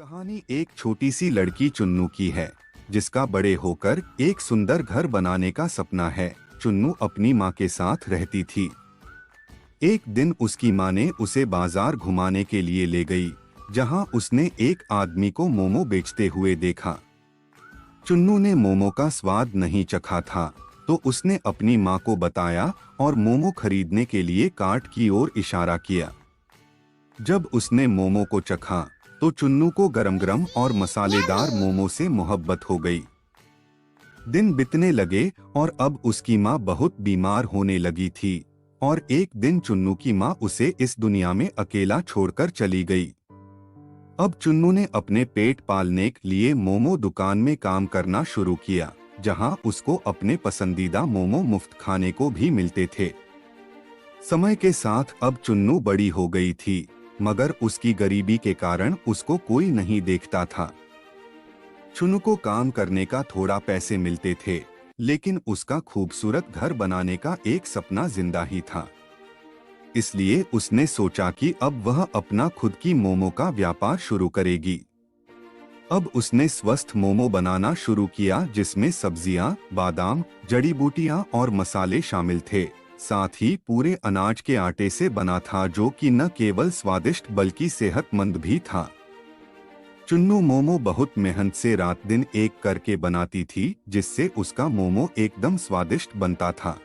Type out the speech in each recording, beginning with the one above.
कहानी एक छोटी सी लड़की चुन्नू की है, जिसका बड़े होकर एक सुंदर घर बनाने का सपना है। चुन्नू अपनी माँ के साथ रहती थी। एक दिन उसकी माँ ने उसे बाजार घुमाने के लिए ले गई, जहाँ उसने एक आदमी को मोमो बेचते हुए देखा। चुन्नू ने मोमो का स्वाद नहीं चखा था, तो उसने अपनी माँ को बताया और मोमो खरीदने के लिए कार्ट की ओर इशारा किया। जब उसने मोमो को चखा तो चुन्नू को गरम-गरम और मसालेदार मोमो से मोहब्बत हो गई। दिन बीतने लगे और अब उसकी माँ बहुत बीमार होने लगी थी और एक दिन चुन्नू की माँ उसे इस दुनिया में अकेला छोड़कर चली गई। अब चुन्नू ने अपने पेट पालने के लिए मोमो दुकान में काम करना शुरू किया, जहाँ उसको अपने पसंदीदा मोमो मुफ्त खाने को भी मिलते थे। समय के साथ अब चुन्नू बड़ी हो गई थी, मगर उसकी गरीबी के कारण उसको कोई नहीं देखता था। चुन्नू को काम करने का थोड़ा पैसे मिलते थे, लेकिन उसका खूबसूरत घर बनाने का एक सपना जिंदा ही था। इसलिए उसने सोचा कि अब वह अपना खुद की मोमो का व्यापार शुरू करेगी। अब उसने स्वस्थ मोमो बनाना शुरू किया, जिसमें सब्जियां, बादाम, जड़ी बूटियां और मसाले शामिल थे। साथ ही पूरे अनाज के आटे से बना था, जो कि न केवल स्वादिष्ट बल्कि सेहतमंद भी था। चुन्नू मोमो बहुत मेहनत से रात दिन एक करके बनाती थी, जिससे उसका मोमो एकदम स्वादिष्ट बनता था।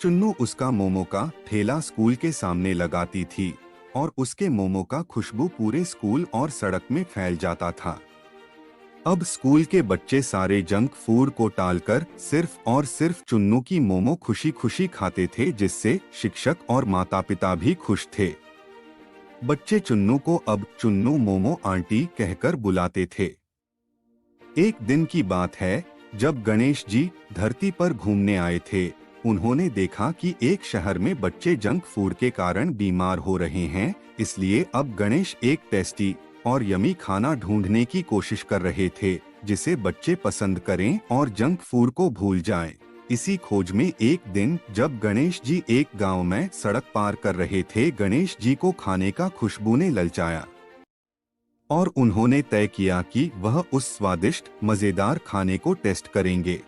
चुन्नू उसका मोमो का ठेला स्कूल के सामने लगाती थी और उसके मोमो का खुशबू पूरे स्कूल और सड़क में फैल जाता था। अब स्कूल के बच्चे सारे जंक फूड को टालकर सिर्फ और सिर्फ चुन्नू की मोमो खुशी खुशी खाते थे, जिससे शिक्षक और माता पिता भी खुश थे। बच्चे चुन्नू को अब चुन्नू मोमो आंटी कहकर बुलाते थे। एक दिन की बात है, जब गणेश जी धरती पर घूमने आए थे। उन्होंने देखा कि एक शहर में बच्चे जंक फूड के कारण बीमार हो रहे हैं, इसलिए अब गणेश एक टेस्टी और यमी खाना ढूंढने की कोशिश कर रहे थे, जिसे बच्चे पसंद करें और जंक फूड को भूल जाएं। इसी खोज में एक दिन जब गणेश जी एक गांव में सड़क पार कर रहे थे, गणेश जी को खाने का खुशबू ने ललचाया और उन्होंने तय किया कि वह उस स्वादिष्ट मजेदार खाने को टेस्ट करेंगे।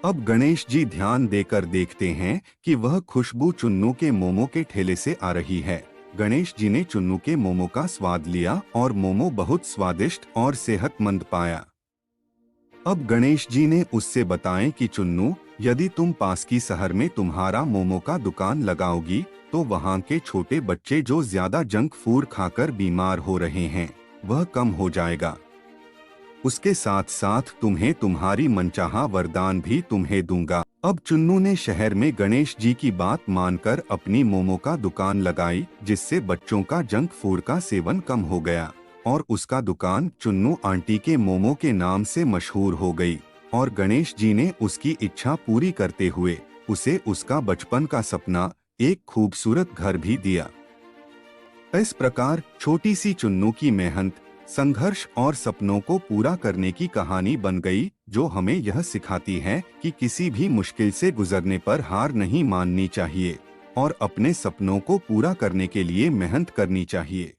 अब गणेश जी ध्यान देकर देखते हैं कि वह खुशबू चुन्नू के मोमो के ठेले से आ रही है। गणेश जी ने चुन्नू के मोमो का स्वाद लिया और मोमो बहुत स्वादिष्ट और सेहतमंद पाया। अब गणेश जी ने उससे बताएं कि चुन्नू, यदि तुम पास की शहर में तुम्हारा मोमो का दुकान लगाओगी, तो वहाँ के छोटे बच्चे जो ज्यादा जंक फूड खाकर बीमार हो रहे हैं, वह कम हो जाएगा। उसके साथ साथ तुम्हें तुम्हारी मनचाहा वरदान भी तुम्हें दूंगा। अब चुन्नू ने शहर में गणेश जी की बात मानकर अपनी मोमो का दुकान लगाई, जिससे बच्चों का जंक फूड का सेवन कम हो गया और उसका दुकान चुन्नू आंटी के मोमो के नाम से मशहूर हो गई। और गणेश जी ने उसकी इच्छा पूरी करते हुए उसे उसका बचपन का सपना, एक खूबसूरत घर भी दिया। इस प्रकार छोटी सी चुन्नू की मेहनत, संघर्ष और सपनों को पूरा करने की कहानी बन गई, जो हमें यह सिखाती है कि किसी भी मुश्किल से गुजरने पर हार नहीं माननी चाहिए और अपने सपनों को पूरा करने के लिए मेहनत करनी चाहिए।